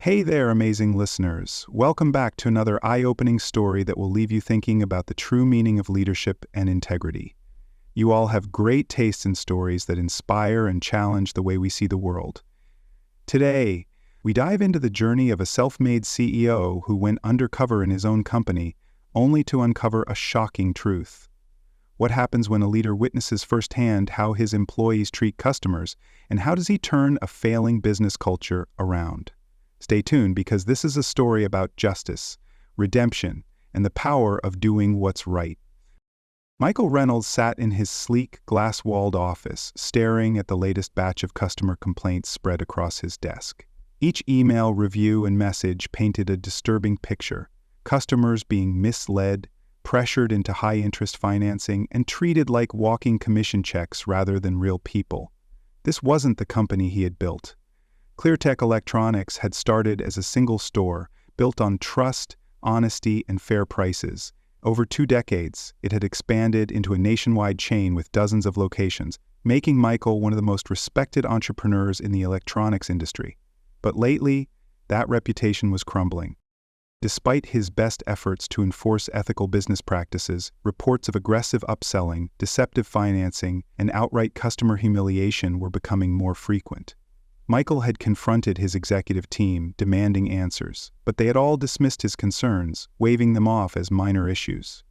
Hey there, amazing listeners. Welcome back to another eye-opening story that will leave you thinking about the true meaning of leadership and integrity. You all have great taste in stories that inspire and challenge the way we see the world. Today, we dive into the journey of a self-made CEO who went undercover in his own company, only to uncover a shocking truth. What happens when a leader witnesses firsthand how his employees treat customers, and how does he turn a failing business culture around? Stay tuned, because this is a story about justice, redemption, and the power of doing what's right. Michael Reynolds sat in his sleek, glass-walled office, staring at the latest batch of customer complaints spread across his desk. Each email, review, and message painted a disturbing picture: customers being misled, pressured into high-interest financing, and treated like walking commission checks rather than real people. This wasn't the company he had built. ClearTech Electronics had started as a single store, built on trust, honesty, and fair prices. Over 2 decades, it had expanded into a nationwide chain with dozens of locations, making Michael one of the most respected entrepreneurs in the electronics industry. But lately, that reputation was crumbling. Despite his best efforts to enforce ethical business practices, reports of aggressive upselling, deceptive financing, and outright customer humiliation were becoming more frequent. Michael had confronted his executive team, demanding answers, but they had all dismissed his concerns, waving them off as minor issues.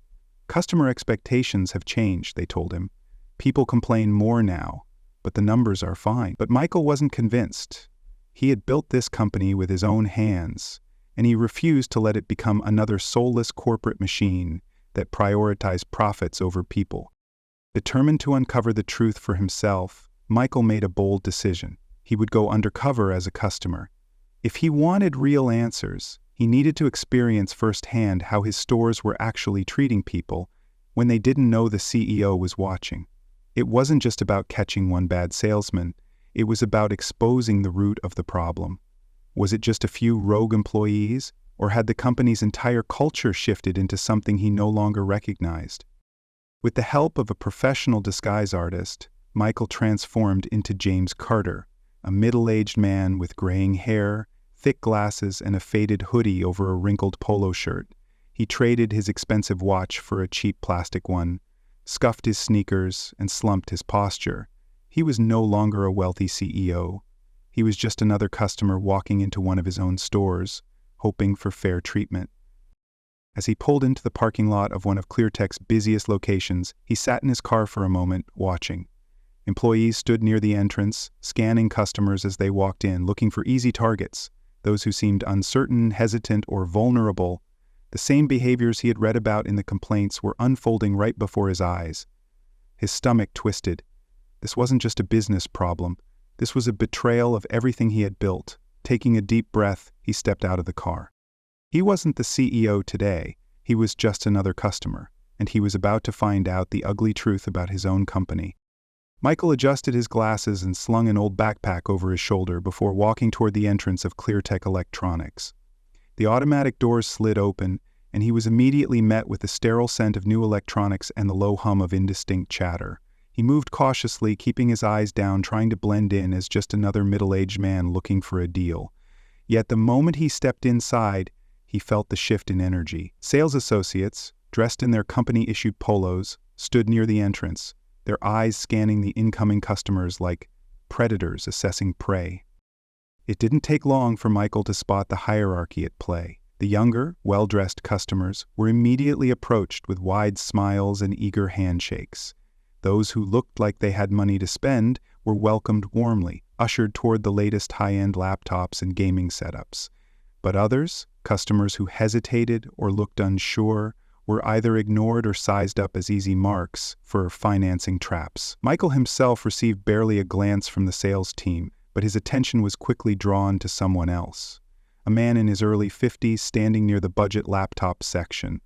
Customer expectations have changed, they told him. People complain more now, but the numbers are fine. But Michael wasn't convinced. He had built this company with his own hands, and he refused to let it become another soulless corporate machine that prioritized profits over people. Determined to uncover the truth for himself, Michael made a bold decision. He would go undercover as a customer. If he wanted real answers, he needed to experience firsthand how his stores were actually treating people when they didn't know the CEO was watching. It wasn't just about catching one bad salesman, it was about exposing the root of the problem. Was it just a few rogue employees, or had the company's entire culture shifted into something he no longer recognized? With the help of a professional disguise artist, Michael transformed into James Carter, a middle-aged man with graying hair, thick glasses, and a faded hoodie over a wrinkled polo shirt. He traded his expensive watch for a cheap plastic one, scuffed his sneakers, and slumped his posture. He was no longer a wealthy CEO. He was just another customer walking into one of his own stores, hoping for fair treatment. As he pulled into the parking lot of one of ClearTech's busiest locations, he sat in his car for a moment, watching. Employees stood near the entrance, scanning customers as they walked in, looking for easy targets, those who seemed uncertain, hesitant, or vulnerable. The same behaviors he had read about in the complaints were unfolding right before his eyes. His stomach twisted. This wasn't just a business problem. This was a betrayal of everything he had built. Taking a deep breath, he stepped out of the car. He wasn't the CEO today. He was just another customer, and he was about to find out the ugly truth about his own company. Michael adjusted his glasses and slung an old backpack over his shoulder before walking toward the entrance of ClearTech Electronics. The automatic doors slid open, and he was immediately met with the sterile scent of new electronics and the low hum of indistinct chatter. He moved cautiously, keeping his eyes down, trying to blend in as just another middle-aged man looking for a deal. Yet the moment he stepped inside, he felt the shift in energy. Sales associates, dressed in their company-issued polos, stood near the entrance, their eyes scanning the incoming customers like predators assessing prey. It didn't take long for Michael to spot the hierarchy at play. The younger, well-dressed customers were immediately approached with wide smiles and eager handshakes. Those who looked like they had money to spend were welcomed warmly, ushered toward the latest high-end laptops and gaming setups. But others, customers who hesitated or looked unsure, were either ignored or sized up as easy marks for financing traps. Michael himself received barely a glance from the sales team, but his attention was quickly drawn to someone else. A man in his early 50s standing near the budget laptop section.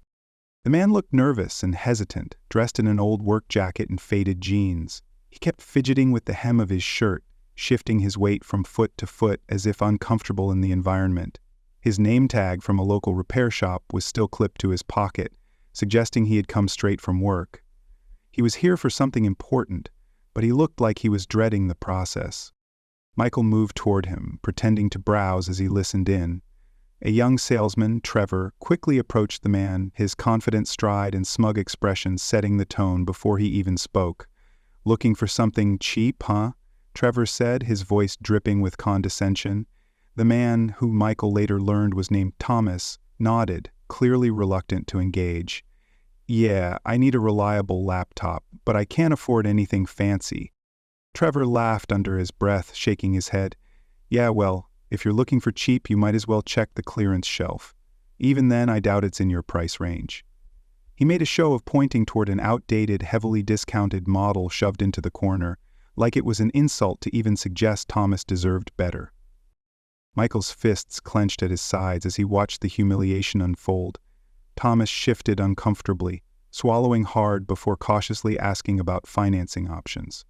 The man looked nervous and hesitant, dressed in an old work jacket and faded jeans. He kept fidgeting with the hem of his shirt, shifting his weight from foot to foot as if uncomfortable in the environment. His name tag from a local repair shop was still clipped to his pocket, suggesting he had come straight from work. He was here for something important, but he looked like he was dreading the process. Michael moved toward him, pretending to browse as he listened in. A young salesman, Trevor, quickly approached the man, his confident stride and smug expression setting the tone before he even spoke. "Looking for something cheap, huh?" Trevor said, his voice dripping with condescension. The man, who Michael later learned was named Thomas, nodded, clearly reluctant to engage. "Yeah, I need a reliable laptop, but I can't afford anything fancy." Trevor laughed under his breath, shaking his head. "Yeah, well, if you're looking for cheap, you might as well check the clearance shelf. Even then, I doubt it's in your price range." He made a show of pointing toward an outdated, heavily discounted model shoved into the corner, like it was an insult to even suggest Thomas deserved better. Michael's fists clenched at his sides as he watched the humiliation unfold. Thomas shifted uncomfortably, swallowing hard before cautiously asking about financing options.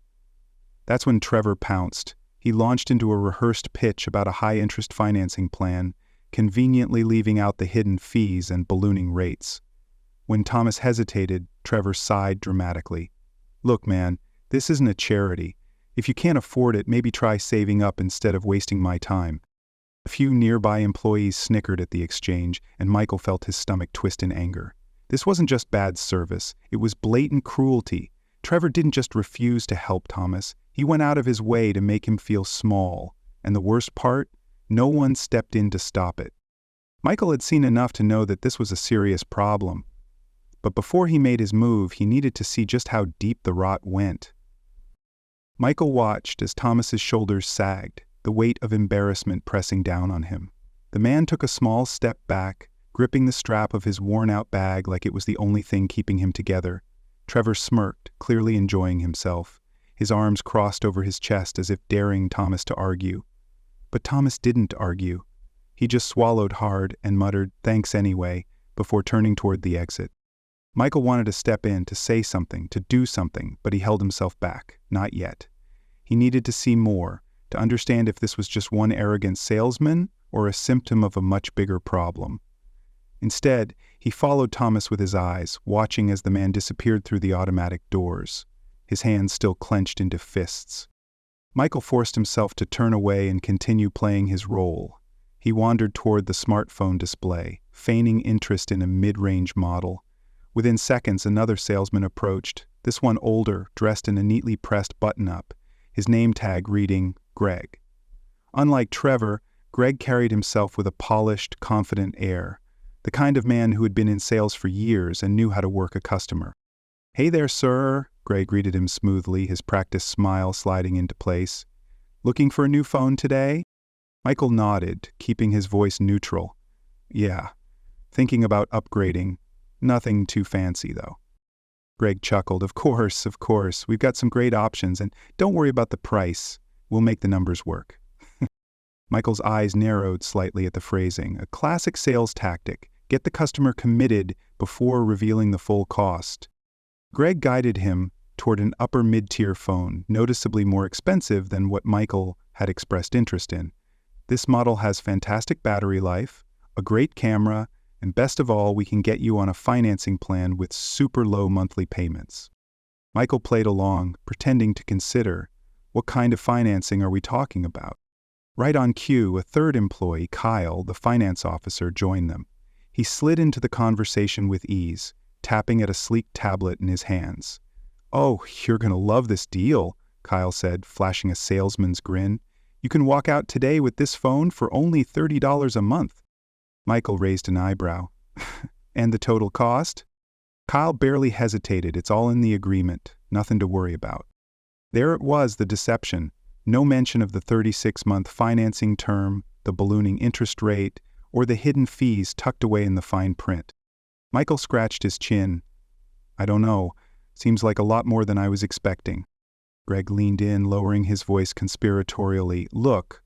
That's when Trevor pounced. He launched into a rehearsed pitch about a high-interest financing plan, conveniently leaving out the hidden fees and ballooning rates. When Thomas hesitated, Trevor sighed dramatically. "Look, man, this isn't a charity. If you can't afford it, maybe try saving up instead of wasting my time." A few nearby employees snickered at the exchange, and Michael felt his stomach twist in anger. This wasn't just bad service, it was blatant cruelty. Trevor didn't just refuse to help Thomas, he went out of his way to make him feel small. And the worst part? No one stepped in to stop it. Michael had seen enough to know that this was a serious problem. But before he made his move, he needed to see just how deep the rot went. Michael watched as Thomas's shoulders sagged, the weight of embarrassment pressing down on him. The man took a small step back, gripping the strap of his worn-out bag like it was the only thing keeping him together. Trevor smirked, clearly enjoying himself. His arms crossed over his chest as if daring Thomas to argue. But Thomas didn't argue. He just swallowed hard and muttered, "Thanks anyway," before turning toward the exit. Michael wanted to step in, to say something, to do something, but he held himself back. Not yet. He needed to see more, to understand if this was just one arrogant salesman or a symptom of a much bigger problem. Instead, he followed Thomas with his eyes, watching as the man disappeared through the automatic doors, his hands still clenched into fists. Michael forced himself to turn away and continue playing his role. He wandered toward the smartphone display, feigning interest in a mid-range model. Within seconds, another salesman approached, this one older, dressed in a neatly pressed button-up, his name tag reading, Greg. Unlike Trevor, Greg carried himself with a polished, confident air, the kind of man who had been in sales for years and knew how to work a customer. "Hey there, sir," Greg greeted him smoothly, his practiced smile sliding into place. "Looking for a new phone today?" Michael nodded, keeping his voice neutral. "Yeah, thinking about upgrading. Nothing too fancy, though." Greg chuckled. Of course. We've got some great options, and don't worry about the price. We'll make the numbers work." Michael's eyes narrowed slightly at the phrasing, a classic sales tactic. Get the customer committed before revealing the full cost. Greg guided him toward an upper mid-tier phone, noticeably more expensive than what Michael had expressed interest in. "This model has fantastic battery life, a great camera, and best of all, we can get you on a financing plan with super low monthly payments." Michael played along, pretending to consider, what kind of financing are we talking about? Right on cue, a third employee, Kyle, the finance officer, joined them. He slid into the conversation with ease, tapping at a sleek tablet in his hands. "Oh, you're going to love this deal," Kyle said, flashing a salesman's grin. "You can walk out today with this phone for only $30 a month." Michael raised an eyebrow. "And the total cost?" Kyle barely hesitated. "It's all in the agreement. Nothing to worry about." There it was, the deception. No mention of the 36-month financing term, the ballooning interest rate, or the hidden fees tucked away in the fine print. Michael scratched his chin. "I don't know. Seems like a lot more than I was expecting." Greg leaned in, lowering his voice conspiratorially. "Look,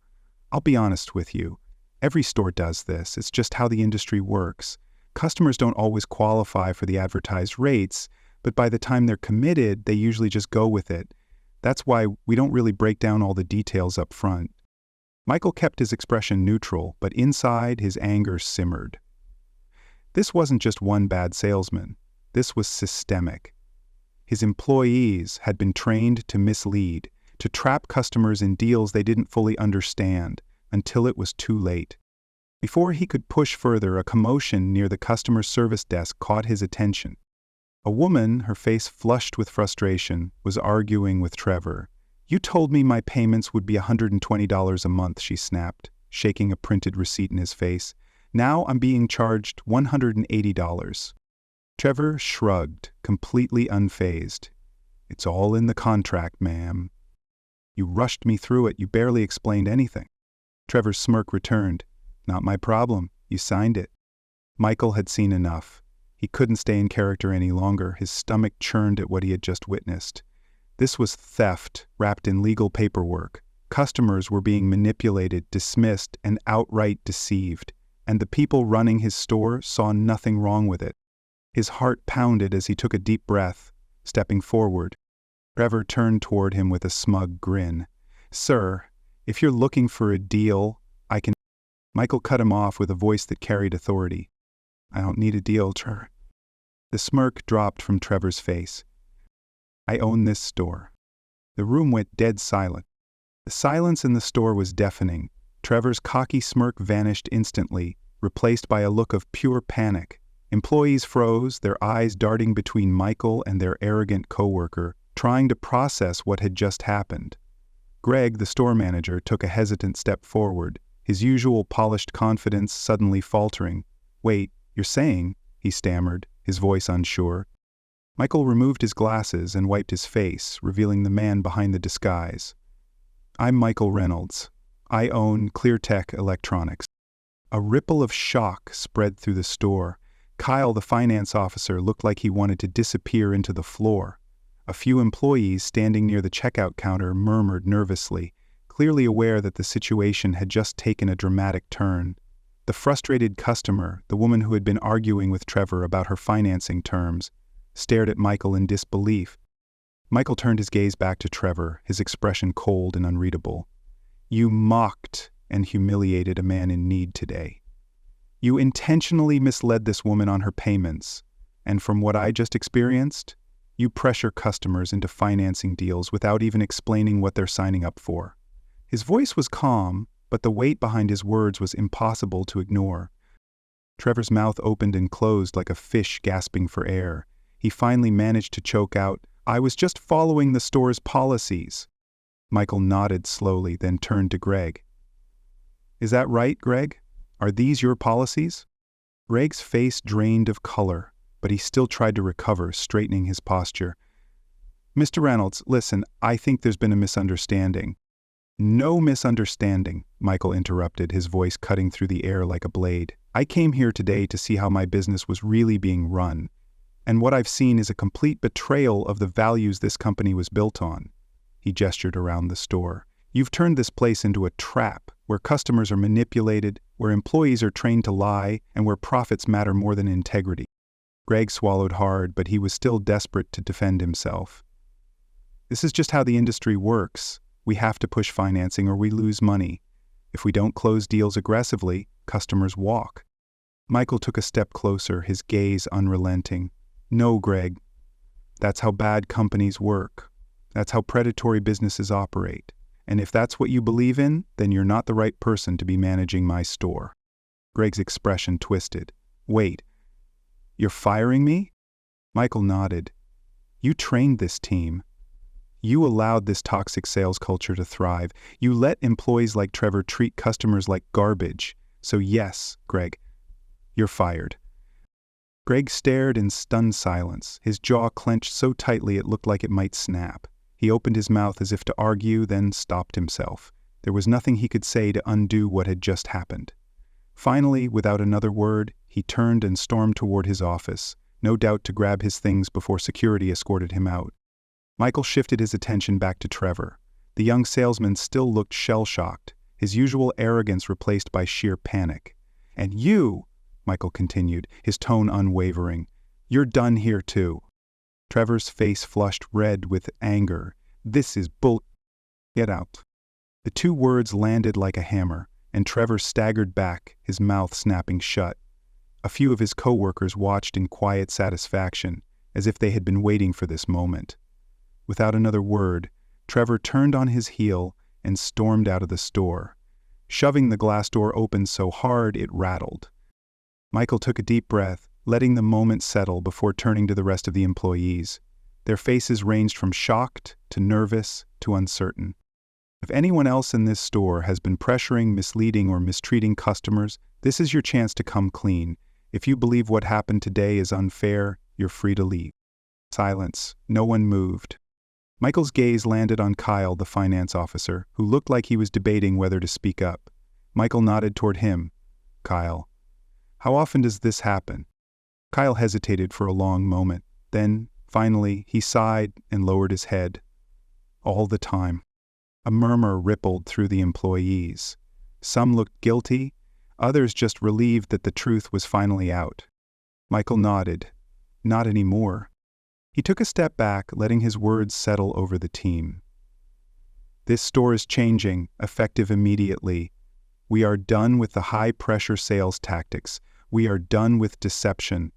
I'll be honest with you. Every store does this. It's just how the industry works. Customers don't always qualify for the advertised rates, but by the time they're committed, they usually just go with it. That's why we don't really break down all the details up front." Michael kept his expression neutral, but inside his anger simmered. This wasn't just one bad salesman. This was systemic. His employees had been trained to mislead, to trap customers in deals they didn't fully understand, until it was too late. Before he could push further, a commotion near the customer service desk caught his attention. A woman, her face flushed with frustration, was arguing with Trevor. "You told me my payments would be $120 a month," she snapped, shaking a printed receipt in his face. "Now I'm being charged $180. Trevor shrugged, completely unfazed. "It's all in the contract, ma'am. You rushed me through it. You barely explained anything." Trevor's smirk returned. "Not my problem. You signed it." Michael had seen enough. He couldn't stay in character any longer. His stomach churned at what he had just witnessed. This was theft wrapped in legal paperwork. Customers were being manipulated, dismissed, and outright deceived, and the people running his store saw nothing wrong with it. His heart pounded as he took a deep breath, stepping forward. Trevor turned toward him with a smug grin. "Sir, if you're looking for a deal, I can—" Michael cut him off with a voice that carried authority. "I don't need a deal, Trevor." The smirk dropped from Trevor's face. "I own this store." The room went dead silent. The silence in the store was deafening. Trevor's cocky smirk vanished instantly, replaced by a look of pure panic. Employees froze, their eyes darting between Michael and their arrogant coworker, trying to process what had just happened. Greg, the store manager, took a hesitant step forward, his usual polished confidence suddenly faltering. "Wait, you're saying," he stammered, his voice unsure. Michael removed his glasses and wiped his face, revealing the man behind the disguise. "I'm Michael Reynolds. I own ClearTech Electronics." A ripple of shock spread through the store. Kyle, the finance officer, looked like he wanted to disappear into the floor. A few employees standing near the checkout counter murmured nervously, clearly aware that the situation had just taken a dramatic turn. The frustrated customer, the woman who had been arguing with Trevor about her financing terms, stared at Michael in disbelief. Michael turned his gaze back to Trevor, his expression cold and unreadable. "You mocked and humiliated a man in need today. You intentionally misled this woman on her payments, and from what I just experienced, you pressure customers into financing deals without even explaining what they're signing up for." His voice was calm, but the weight behind his words was impossible to ignore. Trevor's mouth opened and closed like a fish gasping for air. He finally managed to choke out, "I was just following the store's policies." Michael nodded slowly, then turned to Greg. "Is that right, Greg? Are these your policies?" Greg's face drained of color, but he still tried to recover, straightening his posture. "Mr. Reynolds, listen, I think there's been a misunderstanding." "No misunderstanding," Michael interrupted, his voice cutting through the air like a blade. "I came here today to see how my business was really being run, and what I've seen is a complete betrayal of the values this company was built on." He gestured around the store. "You've turned this place into a trap, where customers are manipulated, where employees are trained to lie, and where profits matter more than integrity." Greg swallowed hard, but he was still desperate to defend himself. "This is just how the industry works. We have to push financing or we lose money. If we don't close deals aggressively, customers walk." Michael took a step closer, his gaze unrelenting. "No, Greg. That's how bad companies work. That's how predatory businesses operate. And if that's what you believe in, then you're not the right person to be managing my store." Greg's expression twisted. "Wait, you're firing me?" Michael nodded. "You trained this team. You allowed this toxic sales culture to thrive. You let employees like Trevor treat customers like garbage. So yes, Greg, you're fired." Greg stared in stunned silence, his jaw clenched so tightly it looked like it might snap. He opened his mouth as if to argue, then stopped himself. There was nothing he could say to undo what had just happened. Finally, without another word, he turned and stormed toward his office, no doubt to grab his things before security escorted him out. Michael shifted his attention back to Trevor. The young salesman still looked shell-shocked, his usual arrogance replaced by sheer panic. "And you," Michael continued, his tone unwavering, "you're done here too." Trevor's face flushed red with anger. "This is bull— Get out." The two words landed like a hammer, and Trevor staggered back, his mouth snapping shut. A few of his co-workers watched in quiet satisfaction, as if they had been waiting for this moment. Without another word, Trevor turned on his heel and stormed out of the store, shoving the glass door open so hard it rattled. Michael took a deep breath, letting the moment settle before turning to the rest of the employees. Their faces ranged from shocked to nervous to uncertain. If anyone else in this store has been pressuring, misleading, or mistreating customers, this is your chance to come clean. If you believe what happened today is unfair, you're free to leave. Silence. No one moved. Michael's gaze landed on Kyle, the finance officer, who looked like he was debating whether to speak up. Michael nodded toward him. Kyle, how often does this happen? Kyle hesitated for a long moment. Then, finally, he sighed and lowered his head. All the time. A murmur rippled through the employees. Some looked guilty, others just relieved that the truth was finally out. Michael nodded. Not anymore. He took a step back, letting his words settle over the team. This store is changing, effective immediately. We are done with the high-pressure sales tactics. We are done with deception.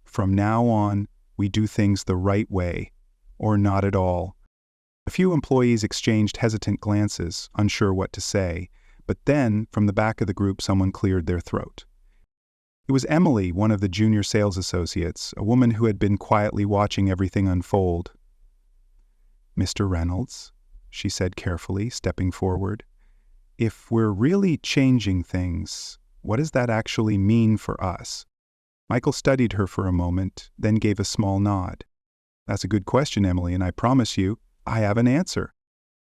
From now on, we do things the right way, or not at all. A few employees exchanged hesitant glances, unsure what to say, but then, from the back of the group, someone cleared their throat. It was Emily, one of the junior sales associates, a woman who had been quietly watching everything unfold. Mr. Reynolds, she said carefully, stepping forward, if we're really changing things, what does that actually mean for us? Michael studied her for a moment, then gave a small nod. That's a good question, Emily, and I promise you, I have an answer.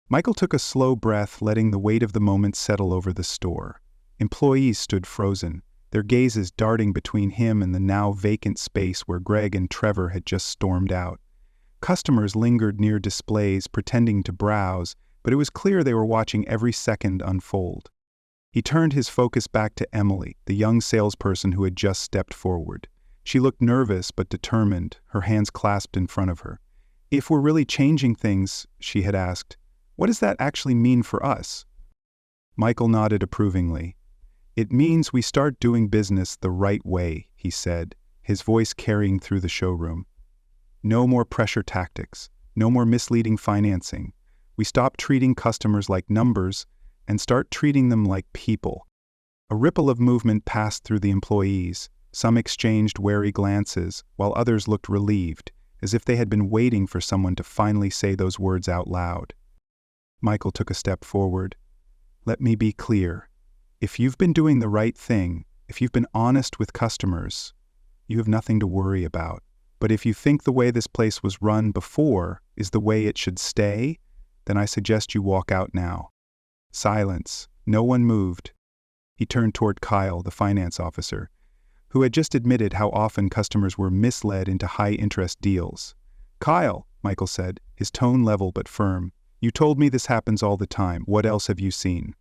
Michael took a slow breath, letting the weight of the moment settle over the store. Employees stood frozen, their gazes darting between him and the now vacant space where Greg and Trevor had just stormed out. Customers lingered near displays, pretending to browse, but it was clear they were watching every second unfold. He turned his focus back to Emily, the young salesperson who had just stepped forward. She looked nervous but determined, her hands clasped in front of her. If we're really changing things, she had asked, what does that actually mean for us? Michael nodded approvingly. It means we start doing business the right way, he said, his voice carrying through the showroom. No more pressure tactics, no more misleading financing. We stop treating customers like numbers and start treating them like people. A ripple of movement passed through the employees. Some exchanged wary glances, while others looked relieved, as if they had been waiting for someone to finally say those words out loud. Michael took a step forward. Let me be clear. If you've been doing the right thing, if you've been honest with customers, you have nothing to worry about. But if you think the way this place was run before is the way it should stay, then I suggest you walk out now. Silence. No one moved. He turned toward Kyle, the finance officer, who had just admitted how often customers were misled into high-interest deals. Kyle, Michael said, his tone level but firm, you told me this happens all the time. What else have you seen?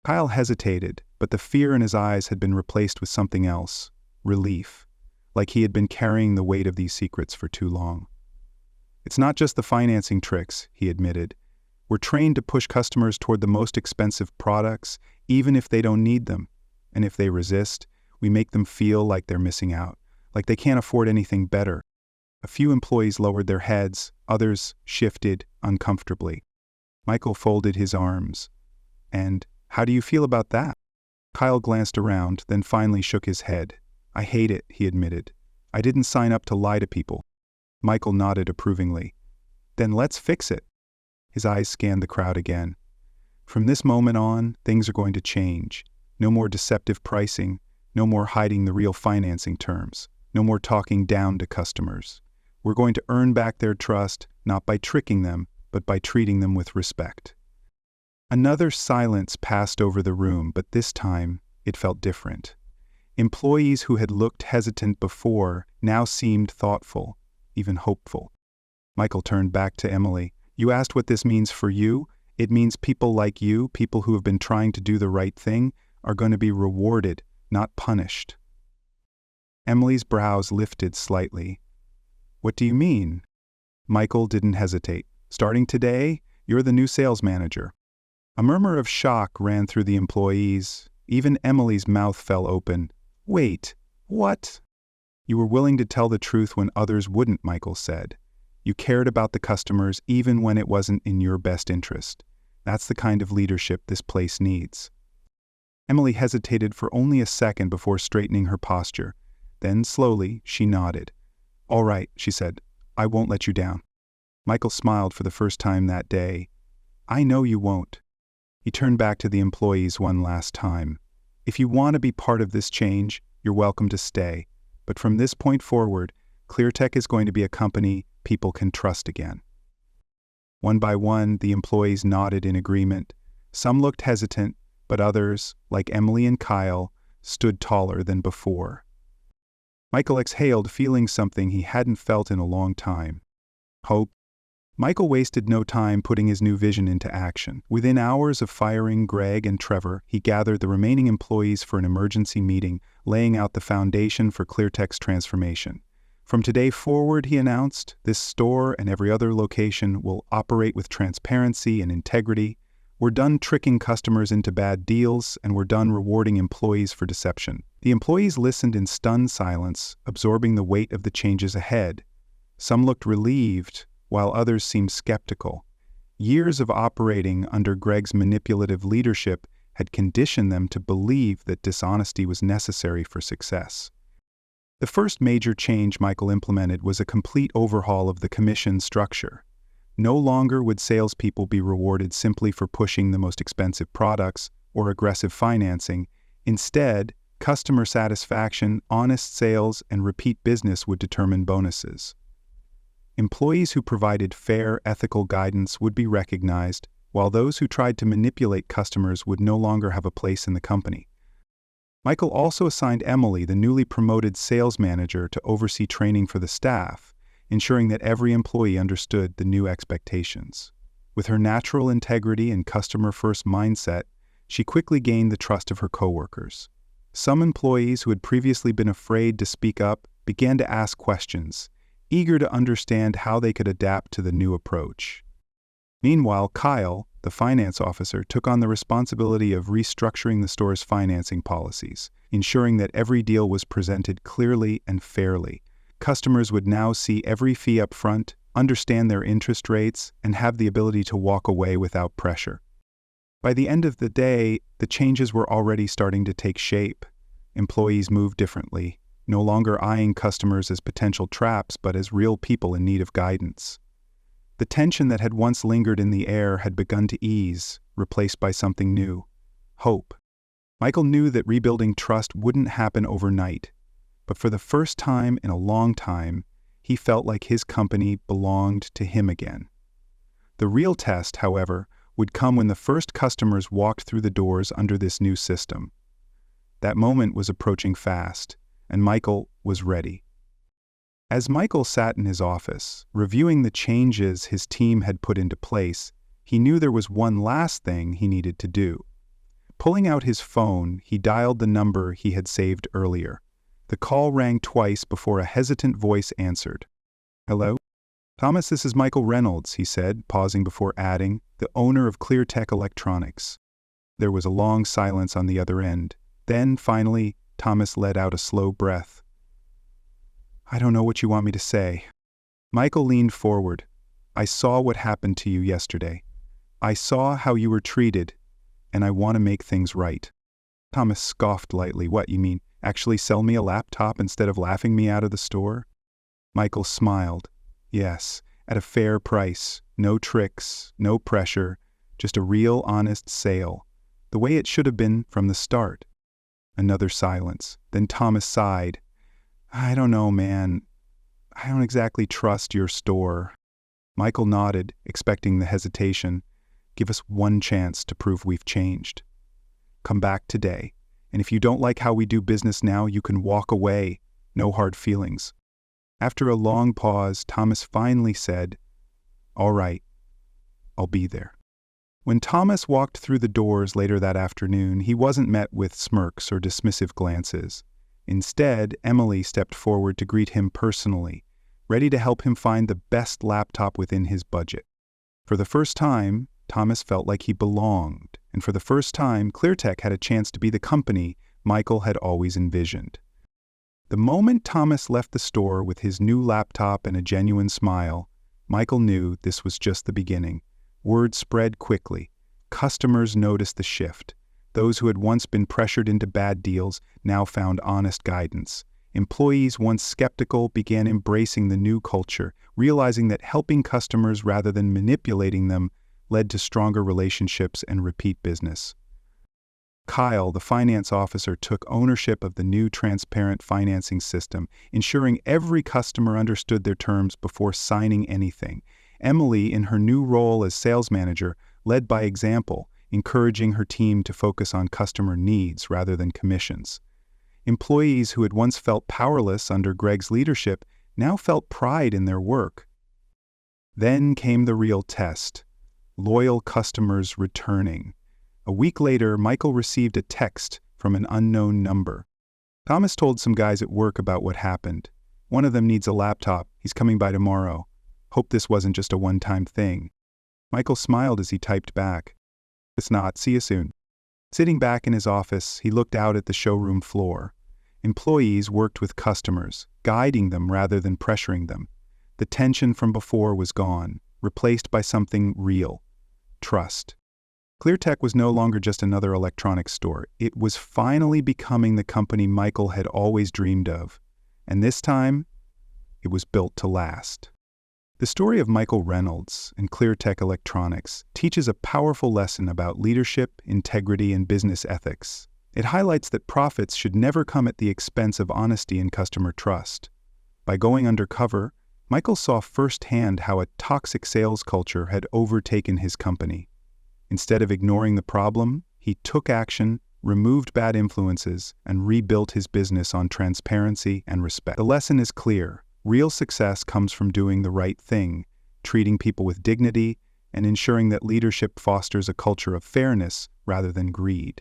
Kyle hesitated, but the fear in his eyes had been replaced with something else, relief, like he had been carrying the weight of these secrets for too long. It's not just the financing tricks, he admitted. We're trained to push customers toward the most expensive products, even if they don't need them. And if they resist, we make them feel like they're missing out, like they can't afford anything better. A few employees lowered their heads, others shifted uncomfortably. Michael folded his arms. And how do you feel about that? Kyle glanced around, then finally shook his head. I hate it, he admitted. I didn't sign up to lie to people. Michael nodded approvingly. Then let's fix it. His eyes scanned the crowd again. From this moment on, things are going to change. No more deceptive pricing, no more hiding the real financing terms, no more talking down to customers. We're going to earn back their trust, not by tricking them, but by treating them with respect. Another silence passed over the room, but this time it felt different. Employees who had looked hesitant before now seemed thoughtful, even hopeful. Michael turned back to Emily. You asked what this means for you? It means people like you, people who have been trying to do the right thing, are going to be rewarded, not punished. Emily's brows lifted slightly. What do you mean? Michael didn't hesitate. Starting today, you're the new sales manager. A murmur of shock ran through the employees. Even Emily's mouth fell open. Wait, what? You were willing to tell the truth when others wouldn't, Michael said. You cared about the customers even when it wasn't in your best interest. That's the kind of leadership this place needs. Emily hesitated for only a second before straightening her posture. Then, slowly, she nodded. "All right," she said. "I won't let you down." Michael smiled for the first time that day. "I know you won't." He turned back to the employees one last time. "If you want to be part of this change, you're welcome to stay. But from this point forward, ClearTech is going to be a company people can trust again." One by one, the employees nodded in agreement. Some looked hesitant, but others, like Emily and Kyle, stood taller than before. Michael exhaled, feeling something he hadn't felt in a long time. Hope. Michael wasted no time putting his new vision into action. Within hours of firing Greg and Trevor, he gathered the remaining employees for an emergency meeting, laying out the foundation for ClearTech's transformation. From today forward, he announced, this store and every other location will operate with transparency and integrity. We're done tricking customers into bad deals, and we're done rewarding employees for deception. The employees listened in stunned silence, absorbing the weight of the changes ahead. Some looked relieved, while others seemed skeptical. Years of operating under Greg's manipulative leadership had conditioned them to believe that dishonesty was necessary for success. The first major change Michael implemented was a complete overhaul of the commission structure. No longer would salespeople be rewarded simply for pushing the most expensive products or aggressive financing. Instead, customer satisfaction, honest sales, and repeat business would determine bonuses. Employees who provided fair, ethical guidance would be recognized, while those who tried to manipulate customers would no longer have a place in the company. Michael also assigned Emily, the newly promoted sales manager, to oversee training for the staff, ensuring that every employee understood the new expectations. With her natural integrity and customer-first mindset, she quickly gained the trust of her coworkers. Some employees who had previously been afraid to speak up began to ask questions, eager to understand how they could adapt to the new approach. Meanwhile, Kyle, the finance officer, took on the responsibility of restructuring the store's financing policies, ensuring that every deal was presented clearly and fairly. Customers would now see every fee up front, understand their interest rates, and have the ability to walk away without pressure. By the end of the day, the changes were already starting to take shape. Employees moved differently, no longer eyeing customers as potential traps but as real people in need of guidance. The tension that had once lingered in the air had begun to ease, replaced by something new: hope. Michael knew that rebuilding trust wouldn't happen overnight, but for the first time in a long time, he felt like his company belonged to him again. The real test, however, would come when the first customers walked through the doors under this new system. That moment was approaching fast, and Michael was ready. As Michael sat in his office, reviewing the changes his team had put into place, he knew there was one last thing he needed to do. Pulling out his phone, he dialed the number he had saved earlier. The call rang twice before a hesitant voice answered. "Hello? Thomas, this is Michael Reynolds," he said, pausing before adding, "the owner of ClearTech Electronics." There was a long silence on the other end. Then, finally, Thomas let out a slow breath. "I don't know what you want me to say." Michael leaned forward. "I saw what happened to you yesterday. I saw how you were treated, and I want to make things right." Thomas scoffed lightly. "What, you mean actually sell me a laptop instead of laughing me out of the store?" Michael smiled. "Yes, at a fair price. No tricks, no pressure, just a real honest sale. The way it should have been from the start." Another silence. Then Thomas sighed. "I don't know, man. I don't exactly trust your store." Michael nodded, expecting the hesitation. "Give us one chance to prove we've changed. Come back today, and if you don't like how we do business now, you can walk away. No hard feelings." After a long pause, Thomas finally said, "All right, I'll be there." When Thomas walked through the doors later that afternoon, he wasn't met with smirks or dismissive glances. Instead, Emily stepped forward to greet him personally, ready to help him find the best laptop within his budget. For the first time, Thomas felt like he belonged, and for the first time, ClearTech had a chance to be the company Michael had always envisioned. The moment Thomas left the store with his new laptop and a genuine smile, Michael knew this was just the beginning. Word spread quickly. Customers noticed the shift. Those who had once been pressured into bad deals now found honest guidance. Employees, once skeptical, began embracing the new culture, realizing that helping customers rather than manipulating them led to stronger relationships and repeat business. Kyle, the finance officer, took ownership of the new transparent financing system, ensuring every customer understood their terms before signing anything. Emily, in her new role as sales manager, led by example, encouraging her team to focus on customer needs rather than commissions. Employees who had once felt powerless under Greg's leadership now felt pride in their work. Then came the real test: loyal customers returning. A week later, Michael received a text from an unknown number. Thomas told some guys at work about what happened. One of them needs a laptop. He's coming by tomorrow. Hope this wasn't just a one-time thing. Michael smiled as he typed back. It's not. See you soon. Sitting back in his office, he looked out at the showroom floor. Employees worked with customers, guiding them rather than pressuring them. The tension from before was gone, replaced by something real: trust. ClearTech was no longer just another electronics store. It was finally becoming the company Michael had always dreamed of. And this time, it was built to last. The story of Michael Reynolds and ClearTech Electronics teaches a powerful lesson about leadership, integrity, and business ethics. It highlights that profits should never come at the expense of honesty and customer trust. By going undercover, Michael saw firsthand how a toxic sales culture had overtaken his company. Instead of ignoring the problem, he took action, removed bad influences, and rebuilt his business on transparency and respect. The lesson is clear. Real success comes from doing the right thing, treating people with dignity, and ensuring that leadership fosters a culture of fairness rather than greed.